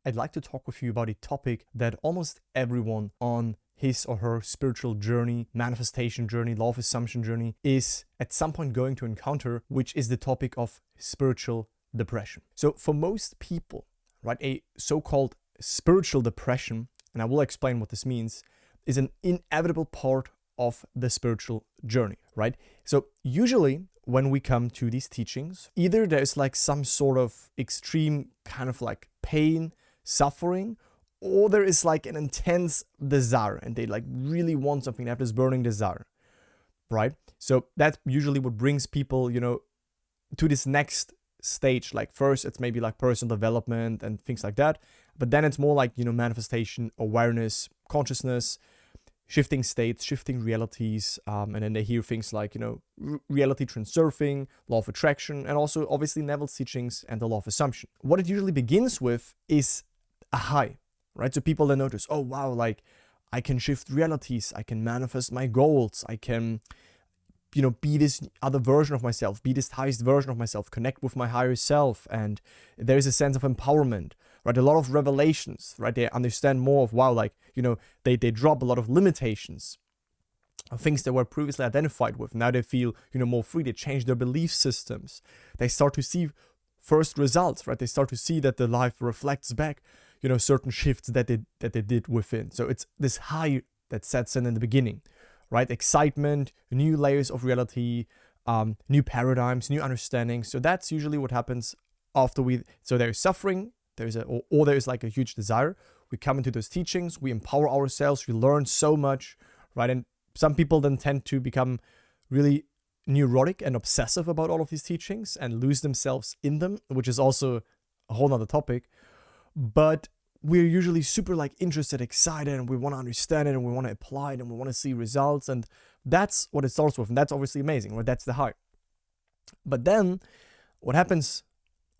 I'd like to talk with you about a topic that almost everyone on his or her spiritual journey, manifestation journey, law of assumption journey is at some point going to encounter, which is the topic of spiritual depression. So for most people, right, a so-called spiritual depression, and I will explain what this means, is an inevitable part of the spiritual journey, right? So usually when we come to these teachings, either there's like some sort of extreme kind of like pain, suffering, or there is like an intense desire and they like really want something. They have this burning desire, right? So that's usually what brings people, to this next stage. Like first it's maybe like personal development and things like that, but then it's more like, manifestation, awareness, consciousness, shifting states, shifting realities, and then they hear things like, reality transurfing, law of attraction, and also obviously Neville's teachings and the law of assumption. What it usually begins with is a high, right? So people then notice, oh wow, like I can shift realities, I can manifest my goals, I can, be this other version of myself, be this highest version of myself, connect with my higher self, and there is a sense of empowerment, right? A lot of revelations, right? They understand more of, wow, like, they drop a lot of limitations, things that were previously identified with. Now they feel, more free. They change their belief systems. They start to see first results, right? They start to see that the life reflects back, certain shifts that they did within. So it's this high that sets in the beginning, right? Excitement, new layers of reality, new paradigms, new understandings. So that's usually what happens after so there's suffering, or there's like a huge desire. We come into those teachings, we empower ourselves, we learn so much, right? And some people then tend to become really neurotic and obsessive about all of these teachings and lose themselves in them, which is also a whole nother topic. But we're usually super like interested, excited, and we want to understand it and we want to apply it and we want to see results. And that's what it starts with. And that's obviously amazing, right? That's the high. But then what happens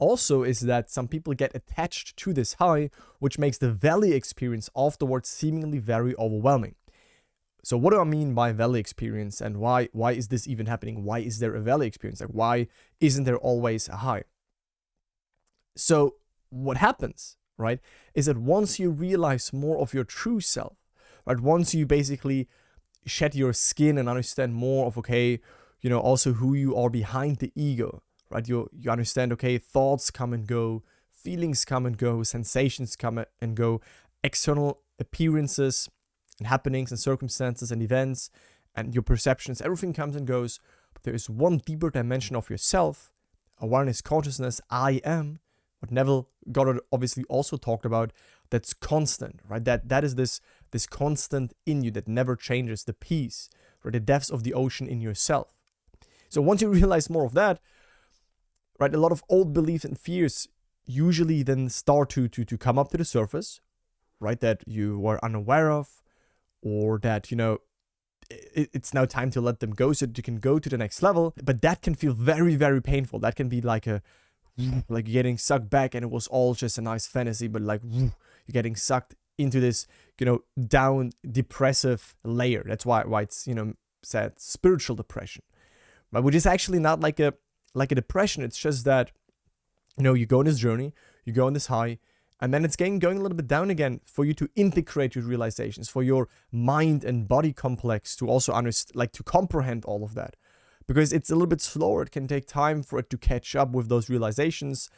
also is that some people get attached to this high, which makes the valley experience afterwards seemingly very overwhelming. So what do I mean by valley experience, and why is this even happening? Why is there a valley experience? Like, why isn't there always a high? So what happens, right, is that once you realize more of your true self, right, once you basically shed your skin and understand more of, okay, also who you are behind the ego, right? You understand, okay, thoughts come and go, feelings come and go, sensations come and go, external appearances and happenings and circumstances and events and your perceptions, everything comes and goes. But there is one deeper dimension of yourself, awareness, consciousness, I am, what Neville Goddard obviously also talked about, that's constant, right? That is this constant in you that never changes, the peace, right? The depths of the ocean in yourself. So once you realize more of that, right, a lot of old beliefs and fears usually then start to come up to the surface, right, that you were unaware of, or that, it's now time to let them go so that you can go to the next level. But that can feel very, very painful. That can be like like getting sucked back and it was all just a nice fantasy, but like you're getting sucked into this, down depressive layer. That's why it's, said spiritual depression, but which is actually not like a depression. It's just that, you go on this journey, you go on this high, and then it's going a little bit down again for you to integrate your realizations, for your mind and body complex to also understand, to comprehend all of that. Because it's a little bit slower. It can take time for it to catch up with those realizations.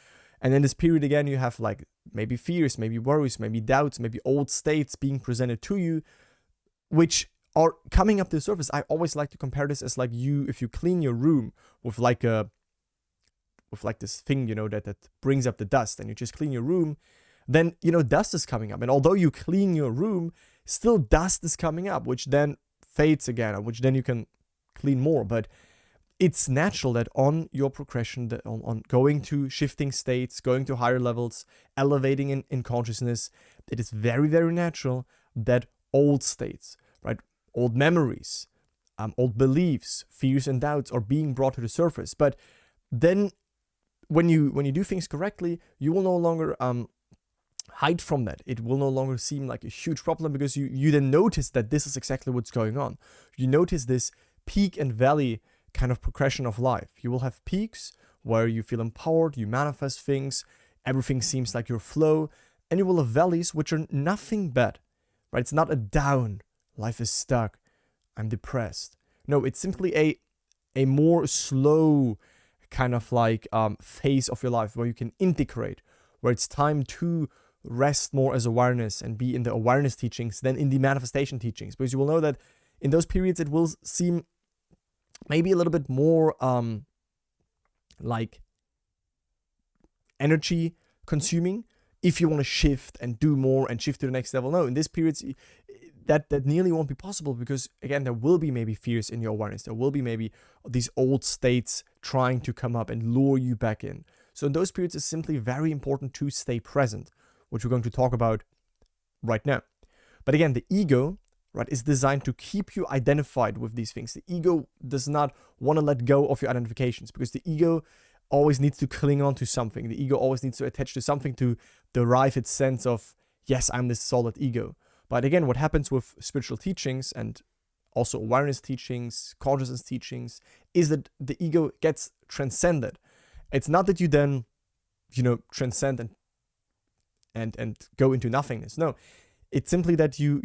And in this period again, you have like maybe fears, maybe worries, maybe doubts, maybe old states being presented to you, which are coming up to the surface. I always like to compare this as like if you clean your room with like this thing, that brings up the dust, and you just clean your room, then, dust is coming up. And although you clean your room, still dust is coming up, which then fades again, which then you can clean more. But it's natural that on your progression, that on going to shifting states, going to higher levels, elevating in consciousness, it is very, very natural that old states, right, old memories, old beliefs, fears and doubts are being brought to the surface. But then when you do things correctly, you will no longer hide from that. It will no longer seem like a huge problem, because you then notice that this is exactly what's going on. You notice this peak and valley kind of progression of life. You will have peaks where you feel empowered, you manifest things, everything seems like your flow, and you will have valleys which are nothing bad, right? It's not a down, life is stuck, I'm depressed. No, it's simply a more slow kind of like phase of your life where you can integrate, where it's time to rest more as awareness and be in the awareness teachings than in the manifestation teachings. Because you will know that in those periods it will seem maybe a little bit more like energy consuming if you want to shift and do more and shift to the next level. No, in this period that nearly won't be possible, because again, there will be maybe fears in your awareness. There will be maybe these old states trying to come up and lure you back in. So in those periods, it's simply very important to stay present, which we're going to talk about right now. But again, the ego, right, is designed to keep you identified with these things. The ego does not want to let go of your identifications, because the ego always needs to cling on to something. The ego always needs to attach to something to derive its sense of, yes, I'm this solid ego. But again, what happens with spiritual teachings and also awareness teachings, consciousness teachings, is that the ego gets transcended. It's not that you then, transcend and go into nothingness. No, it's simply that you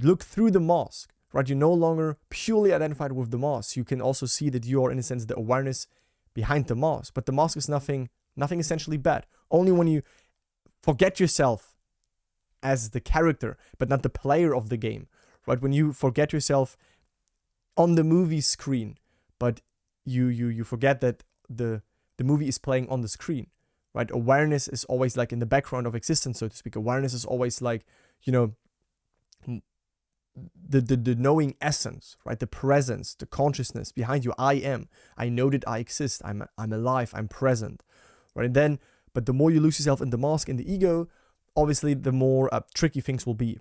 look through the mask, right? You're no longer purely identified with the mask. You can also see that you are, in a sense, the awareness behind the mask. But the mask is nothing essentially bad. Only when you forget yourself as the character, but not the player of the game, right? When you forget yourself on the movie screen, but you forget that the movie is playing on the screen, right? Awareness is always like in the background of existence, so to speak. Awareness is always like, the knowing essence, right? The presence, the consciousness behind you. I know that I exist. I'm alive. I'm present, right? And then, but the more you lose yourself in the mask, in the ego, obviously the more tricky things will be.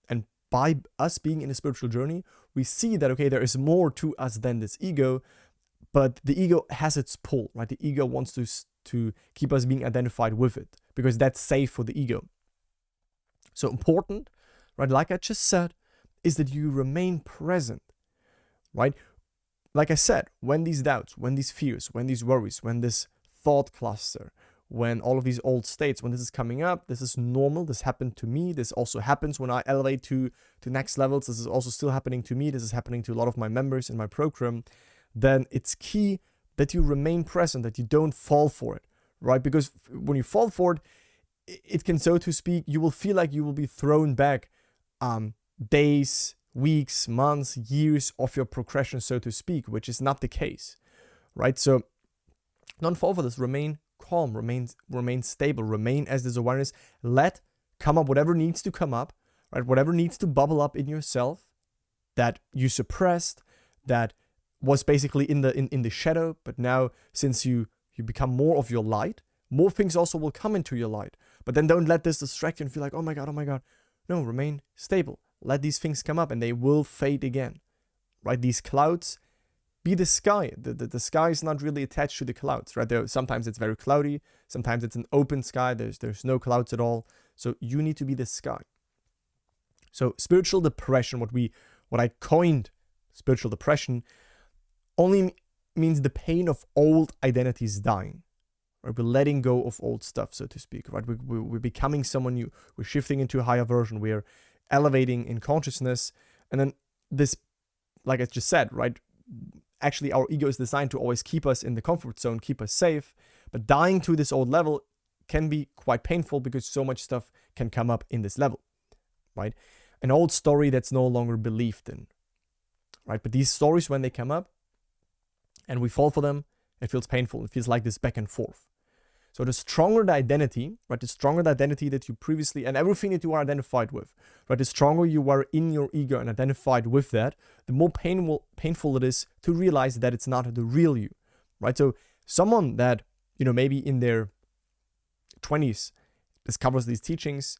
And by us being in a spiritual journey, we see that, okay, there is more to us than this ego, but the ego has its pull, right? The ego wants to keep us being identified with it, because that's safe for the ego. So important, right? Like I just said, is that you remain present, right? Like I said, when these doubts, when these fears, when these worries, when this thought cluster, when all of these old states, when this is coming up, this is normal. This happened to me. This also happens when I elevate to next levels. This is also still happening to me. This is happening to a lot of my members in my program. Then it's key that you remain present, that you don't fall for it, right? Because when you fall for it, it can, so to speak, you will feel like you will be thrown back days, weeks, months, years of your progression, so to speak, which is not the case, right? So don't fall for this. Remain calm, remain stable, remain as this awareness. Let come up whatever needs to come up, right? Whatever needs to bubble up in yourself that you suppressed, that was basically in the shadow, but now since you become more of your light, more things also will come into your light. But then don't let this distract you and feel like, oh my God. No, remain stable. Let these things come up and they will fade again, right? These clouds, be the sky. The sky is not really attached to the clouds, right? Sometimes it's very cloudy. Sometimes it's an open sky. There's no clouds at all. So you need to be the sky. So spiritual depression, what I coined spiritual depression, only means the pain of old identities dying. Right? We're letting go of old stuff, so to speak. Right? We're becoming someone new. We're shifting into a higher version. We're elevating in consciousness. And then this, like I just said, right? Actually, our ego is designed to always keep us in the comfort zone, keep us safe. But dying to this old level can be quite painful, because so much stuff can come up in this level, right? An old story that's no longer believed in, right? But these stories, when they come up and we fall for them, it feels painful. It feels like this back and forth. So the stronger the identity, right? The stronger the identity that you previously, and everything that you are identified with, right? The stronger you are in your ego and identified with that, the more painful it is to realize that it's not the real you, right? So someone that, maybe in their 20s discovers these teachings,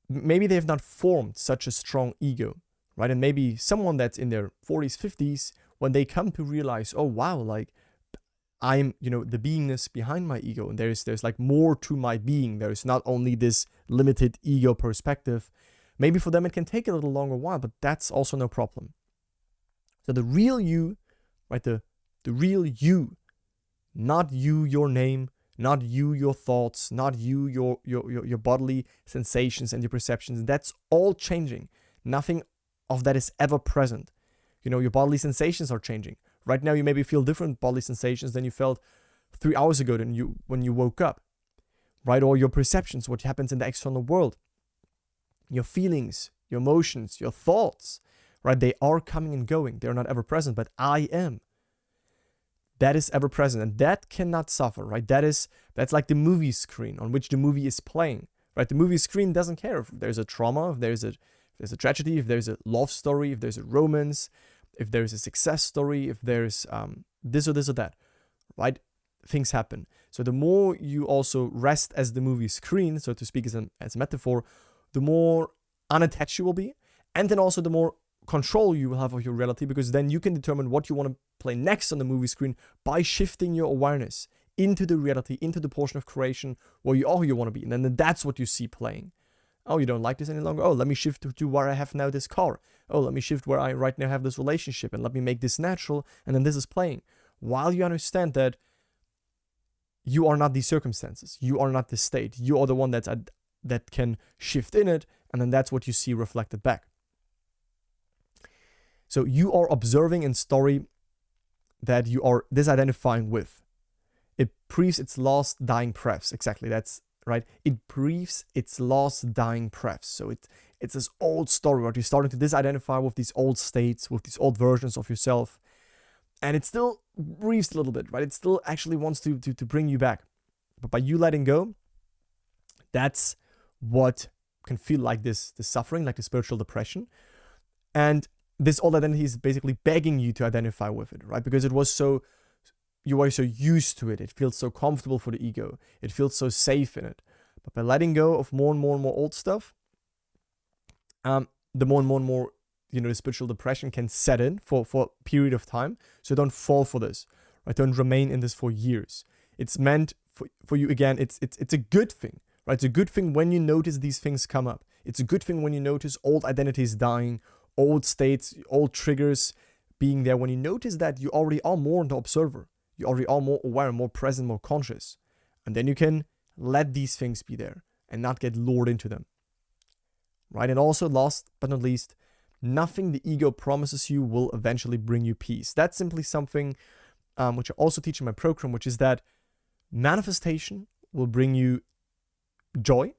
maybe they have not formed such a strong ego, right? And maybe someone that's in their 40s, 50s, when they come to realize, oh wow, like I'm, the beingness behind my ego, and there's like more to my being. There's not only this limited ego perspective. Maybe for them it can take a little longer while, but that's also no problem. So the real you, right? The real you, not you, your name, not you, your thoughts, not you, your bodily sensations and your perceptions. That's all changing. Nothing of that is ever present. Your bodily sensations are changing. Right now, you maybe feel different bodily sensations than you felt 3 hours ago when you woke up, right? Or your perceptions, what happens in the external world, your feelings, your emotions, your thoughts, right? They are coming and going. They're not ever present, but I am. That is ever present, and that cannot suffer, right? That's like the movie screen on which the movie is playing, right? The movie screen doesn't care if there's a trauma, if there's a tragedy, if there's a love story, if there's a romance, if there's a success story, if there's this or that, right? Things happen. So the more you also rest as the movie screen, so to speak, as a metaphor, the more unattached you will be, and then also the more control you will have of your reality, because then you can determine what you want to play next on the movie screen by shifting your awareness into the reality, into the portion of creation where you want to be. And then that's what you see playing. Oh, you don't like this any longer? Oh, let me shift to where I have now this car. Oh, let me shift where I right now have this relationship, and let me make this natural, and then this is playing. While you understand that you are not these circumstances, you are not this state, you are the one that can shift in it, and then that's what you see reflected back. So you are observing in story that you are disidentifying with. It breathes its last dying breaths. Exactly, that's right. It breathes its last dying breaths. So it's this old story where you're starting to disidentify with these old states, with these old versions of yourself. And it still breathes a little bit, right? It still actually wants to bring you back. But by you letting go, that's what can feel like this suffering, like the spiritual depression. And this old identity is basically begging you to identify with it, right? Because you are so used to it. It feels so comfortable for the ego. It feels so safe in it. But by letting go of more and more and more old stuff, the more and more, the spiritual depression can set in for a period of time. So don't fall for this, right? Don't remain in this for years. It's meant for you, again, it's a good thing, right? It's a good thing when you notice these things come up. It's a good thing when you notice old identities dying, old states, old triggers being there. When you notice that, you already are more the observer. You already are more aware, more present, more conscious. And then you can let these things be there and not get lured into them, right? And also, last but not least, nothing the ego promises you will eventually bring you peace. That's simply something which I also teach in my program, which is that manifestation will bring you joy.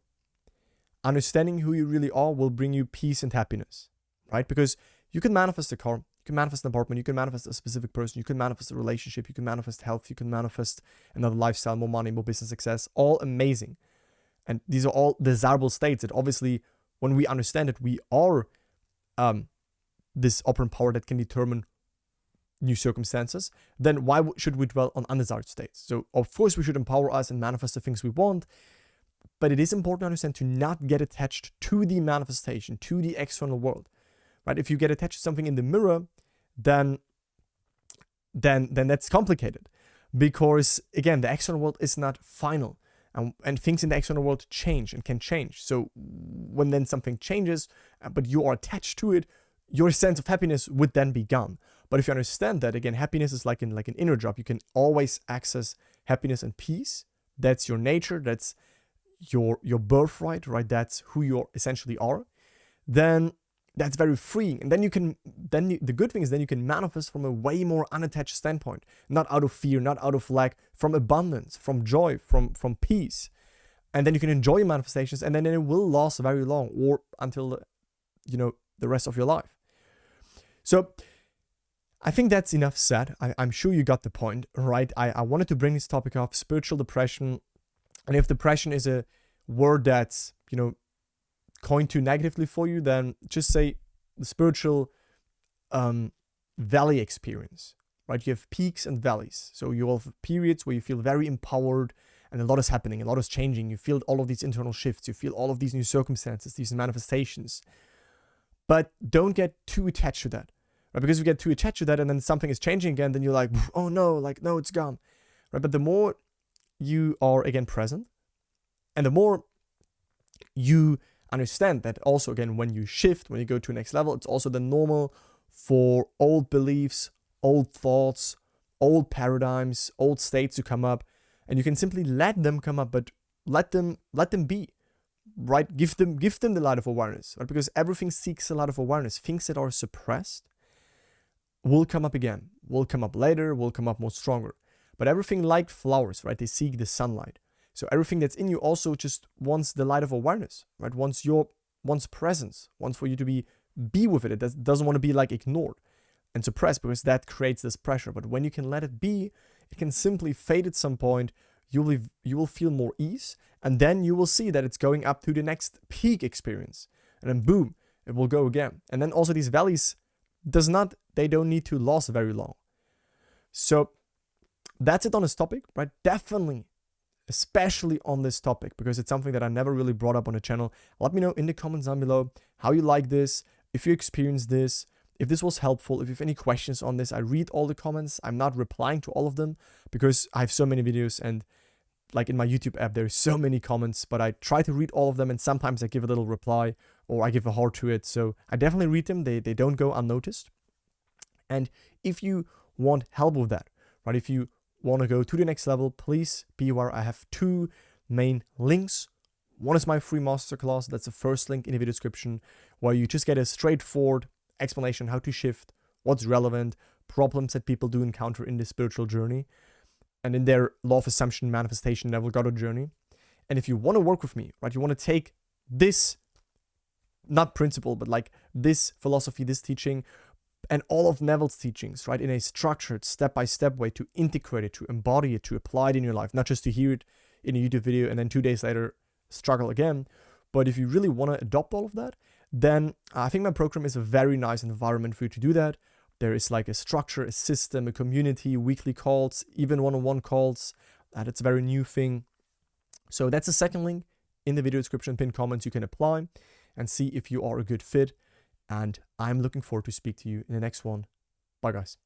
Understanding who you really are will bring you peace and happiness, right? Because you can manifest a car, you can manifest an apartment, you can manifest a specific person, you can manifest a relationship, you can manifest health, you can manifest another lifestyle, more money, more business success, all amazing. And these are all desirable states that obviously, when we understand it, we are this operant power that can determine new circumstances, then why should we dwell on undesired states? So of course we should empower us and manifest the things we want, but it is important to understand to not get attached to the manifestation, to the external world, right? If you get attached to something in the mirror, then that's complicated, because again, the external world is not final, and things in the external world change and can change. So when then something changes, but you are attached to it, your sense of happiness would then be gone. But if you understand that, again, happiness is like an inner job. You can always access happiness and peace. That's your nature. That's your birthright, right? That's who you essentially are. Then that's very freeing. And then the good thing is then you can manifest from a way more unattached standpoint, not out of fear, not out of lack, from abundance, from joy, from peace. And then you can enjoy your manifestations, and then it will last very long, or until the rest of your life. So I think that's enough said. I'm sure you got the point, right? I wanted to bring this topic up, spiritual depression. And if depression is a word that's, coined too negatively for you, then just say the spiritual valley experience, right? You have peaks and valleys. So you have periods where you feel very empowered and a lot is happening, a lot is changing. You feel all of these internal shifts. You feel all of these new circumstances, these manifestations. But don't get too attached to that, right? Because if you get too attached to that and then something is changing again, then you're like, oh no, no, it's gone, right? But the more you are again present, and the more you understand that also, again, when you shift, when you go to the next level, it's also the normal for old beliefs, old thoughts, old paradigms, old states to come up, And you can simply let them come up, but let them be, right? Give them the light of awareness, right? Because everything seeks a lot of awareness. Things that are suppressed will come up again, will come up later, will come up more stronger. But everything, like flowers, right? They seek the sunlight. So everything that's in you also just wants the light of awareness, right? Wants presence, wants for you to be with it. It doesn't want to be like ignored and suppressed, because that creates this pressure. But when you can let it be, it can simply fade at some point. You will feel more ease, and then you will see that it's going up to the next peak experience, and then boom, it will go again. And then also these valleys they don't need to last very long. So that's it on this topic, right? Definitely, especially on this topic, because it's something that I never really brought up on the channel. Let me know in the comments down below how you like this, if you experienced this, if this was helpful, if you have any questions on this. I read all the comments. I'm not replying to all of them because I have so many videos, and like in my YouTube app, there's so many comments, but I try to read all of them, and sometimes I give a little reply or I give a heart to it. So I definitely read them. They don't go unnoticed. And if you want help with that, right? If you want to go to the next level, please be aware I have 2 main links. One is my free masterclass. That's the first link in the video description, where you just get a straightforward explanation how to shift, what's relevant, problems that people do encounter in this spiritual journey, and in their law of assumption, manifestation, Neville Goddard journey. And if you want to work with me, right, you want to take this, not principle, but like this philosophy, this teaching, and all of Neville's teachings, right, in a structured, step-by-step way, to integrate it, to embody it, to apply it in your life, not just to hear it in a YouTube video and then 2 days later struggle again. But if you really want to adopt all of that, then I think my program is a very nice environment for you to do that. There is like a structure, a system, a community, weekly calls, even one-on-one calls. That's a very new thing. So that's the second link in the video description, pinned comments. You can apply and see if you are a good fit. And I'm looking forward to speak to you in the next one. Bye, guys.